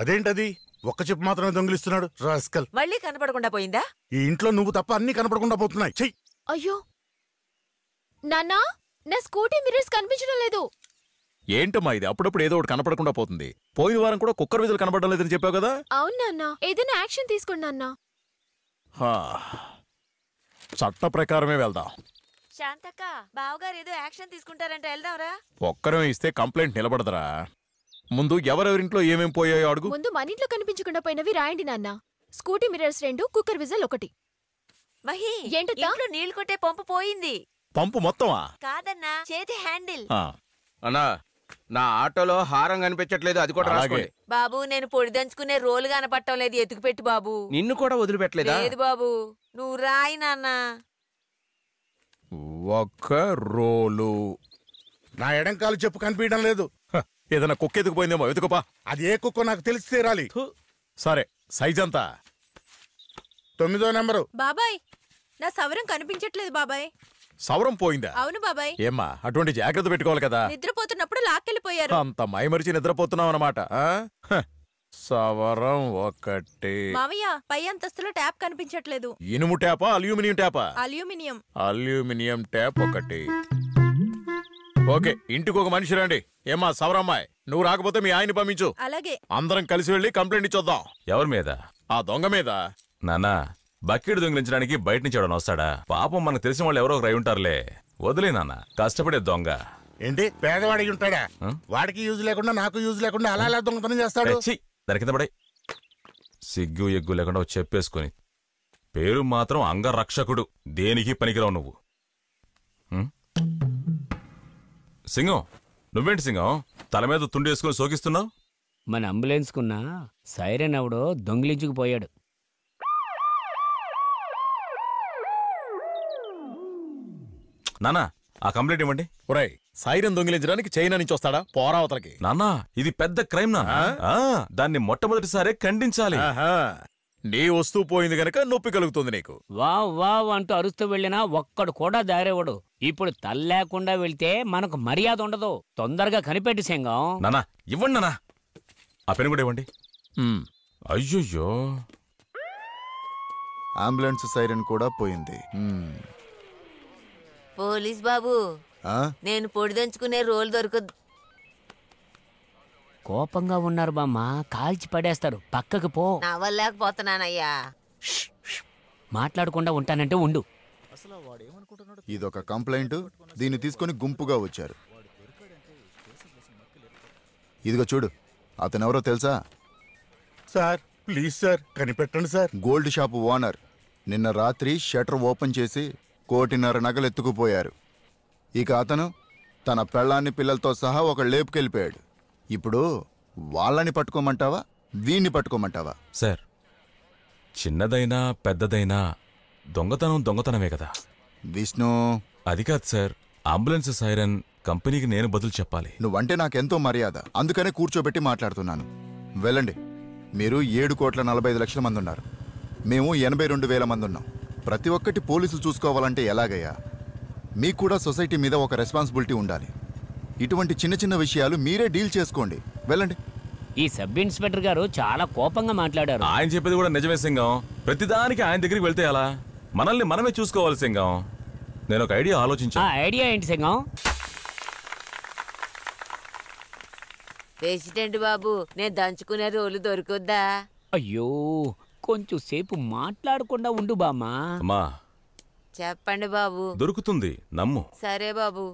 అదేంటది ఒక్క చెప్పు మాత్రమే దొంగిలిస్తున్నాడు రాస్కల్. మళ్ళీ కనపడకుండా పోయిందా? ఈ ఇంట్లో నువ్వు తప్ప అన్ని కనపడకుండా పోతున్నాయి. చెయ్యి. అయ్యో నాన్నా, నా స్కూటీ మిర్రర్స్ కనిపించడం లేదు. ఏంటమ్మా ఇది? అప్పుడప్పుడు ఏదో ఒకటి కనపడకుండా పోతుంది. పోయిన వారం కూడా కుక్కర్ విజులు కనపడడం లేదని చెప్పావు కదా. అవును నాన్న, ఏదైనా యాక్షన్ తీసుకోండి నాన్న. చట్ట ప్రకారమే వెళ్దాం. శాంతక్క, బావగారు ఏదో యాక్షన్ తీసుకుంటారంటే వెళ్దాంరా. ఒక్కరమే ఇస్తే కంప్లైంట్ నిలబడదరా. ముందు ఎవరెవరింట్లో ఏమేం పోయాయో అడుగు. ముందు మన ఇంట్లో కనిపించకుండా పోయినవి రాయండి నాన్న. Scooty mirrors 2, cooker whistle 1. Mahi, ఏంటత్తా? ఇంట్లో నీళ్లు కొట్టే పంపు పోయింది. పంపు మొత్తమా? కాదన్నా, చేతి హ్యాండిల్. అన్నా, నా ఆటోలో హారం కనిపించట్లేదు, అది కూడా రాసుకోండి. బాబు, నేను పొడి దంచుకునే రోలు కనపట్టం లేదు, ఎత్తుకు పెట్టి బాబు. నిన్ను కూడా వదిలిపెట్టలేదా? లేదు బాబు, నువ్వు రాయి నాన్న. ఒక్క రోలు. నా ఎడం కాలు చెప్పు కనిపించడం లేదు. ఏదైనా కుక్క ఎత్తుకుపోయిందేమో, ఎత్తుకుపా. అది ఏ కుక్కో నాకు తెలిసి తీరాలి. సరే, సైజ్ అంతా? 9వ నెంబరు. బాబాయ్, నా సవరం కనిపించట్లేదు బాబాయ్. సవరం పోయిందా? అవును బాబాయ్. ఏమ్మా, అటువంటి జాగ్రత్త పెట్టుకోవాలి కదా. నిద్రపోతున్నప్పుడు లాక్కెళ్ళిపోయారు. అంత మైమరిచి నిద్రపోతున్నావు అన్నమాట. సవరం 1. మావయ్య, పై అంతస్తులో ట్యాప్ కనిపించట్లేదు. ఇనుము ట్యాపా, అల్యూమినియం ట్యాపా? అల్యూమినియం. Aluminium tap 1. ఓకే, ఇంటికి ఒక మనిషి రండి. ఏమ్మా సవరమ్మాయి, నువ్వు రాకపోతే మీ ఆయన్ని పంపించు. అలాగే. అందరం కలిసి వెళ్ళి కంప్లైంట్ ఇచ్చొద్దాం. ఎవరి మీద? ఆ దొంగ మీద. నాన్నా, బకెట్ దొంగిలించడానికి బయట నుంచి ఎవడన్నా వస్తాడా? పాపం మనకు తెలిసిన వాళ్ళు ఎవరో ఒకరు ఉంటారులే. వదిలే నాన్న, కష్టపడే దొంగ. ఏంటి పేదవాడికి ఉంటాడా? వాడికి యూజ్ లేకుండా నాకు యూజ్ లేకుండా అలా అలా దొంగతనం చేస్తాడు. దాని కింద పడే. సిగ్గు ఎగ్గు లేకుండా చెప్పేసుకుని పేరు మాత్రం అంగరక్షకుడు. దేనికి పనికిరావు నువ్వు. సింగం, నువ్వేంటి సింగం తల మీద తుండేసుకుని సోకిస్తున్నావు? మన అంబులెన్స్ కున్న సైరన్ ఎవడో దొంగిలించుకుపోయాడు. నానా, ఆ కంప్లైంట్ ఇవ్వండి. ఒరేయ్, సైరన్ దొంగిలించడానికి చైనా నుంచి వస్తాడా పోరావతలకి? నానా, ఇది పెద్ద క్రైమ్ నాన్న. దాన్ని మొట్టమొదటిసారే ఖండించాలి. నీ వస్తువు పోయింది గనక నొప్పి కలుగుతుంది నీకు. వావ్ వావ్ అంటూ అరుస్తూ వెళ్ళినా ఒక్కడు కూడా దారేవాడు. ఇప్పుడు తల్లేకుండా వెళ్తే మనకు మర్యాద ఉండదు. తొందరగా కనిపెట్టి సింగం. నానా, ఇవ్వండి నానా. ఆ పెన్ కూడా ఇవ్వండి. అయ్యో, అంబులెన్స్ సైరన్ కూడా పోయింది. పోలీస్ బాబు, నేను పొడి దంచుకునే రోలు దొరకదు. కోపంగా ఉన్నారు బామ్మ, కాల్చి పడేస్తారు. పక్కకు పో. నవ్వలేకపోతున్నానయ్యా. మాట్లాడకుండా ఉంటానంటే ఉండు. ఇదొక కంప్లైంట్. దీన్ని తీసుకుని గుంపుగా వచ్చారు. ఇదిగో చూడు, అతనెవరో తెలుసా? సార్ ప్లీజ్ సార్, కనిపెట్టండి సార్. Gold shop owner. నిన్న రాత్రి షటర్ ఓపెన్ చేసి 1.5 కోటి నగలు ఎత్తుకుపోయారు. ఇక అతను తన పెళ్ళాన్ని పిల్లలతో సహా ఒక లేపుకెళ్ళిపోయాడు. ఇప్పుడు వాళ్ళని పట్టుకోమంటావా, వీణ్ణి పట్టుకోమంటావా? సార్, చిన్నదైనా పెద్దదైనా దొంగతనమే కదా. విష్ణు, అది కాదు సార్. అంబులెన్స్ సైరన్ కంపెనీకి నేను బదులు చెప్పాలి. నువ్వంటే నాకెంతో మర్యాద, అందుకనే కూర్చోబెట్టి మాట్లాడుతున్నాను. వెళ్ళండి. మీరు 7,45,00,000 మంది ఉన్నారు. మేము 82,000 మంది ఉన్నాం. ప్రతి ఒక్కటి పోలీసులు చూసుకోవాలంటే ఎలాగయ్యా? మీకు కూడా సొసైటీ మీద ఒక రెస్పాన్సిబిలిటీ ఉండాలి. ఇటువంటి చిన్న చిన్న విషయాలు మీరే డీల్ చేసుకోండి. వెళ్ళండి. ఈ సబ్ ఇన్స్పెక్టర్ గారు చాలా కోపంగా మాట్లాడారు. ఆయన చెప్పేది కూడా నిజమే సింగం. ప్రతిదానికి ఆయన దగ్గరికి వెళ్తే ఎలా? మనల్ని మనమే చూసుకోవాలి సింగం. నేను ఒక ఐడియా ఆలోచించాను. ఆ ఐడియా ఏంటి సింగం? ప్రెసిడెంట్ బాబు, నేను దంచుకునే రోలు దొరకొద్దా? అయ్యో, కొంచెం సేపు మాట్లాడకుండా ఉండు బామ్మా. అమ్మా, చెప్పండి బాబు. దొరుకుతుంది, నమ్ము. సరే బాబు.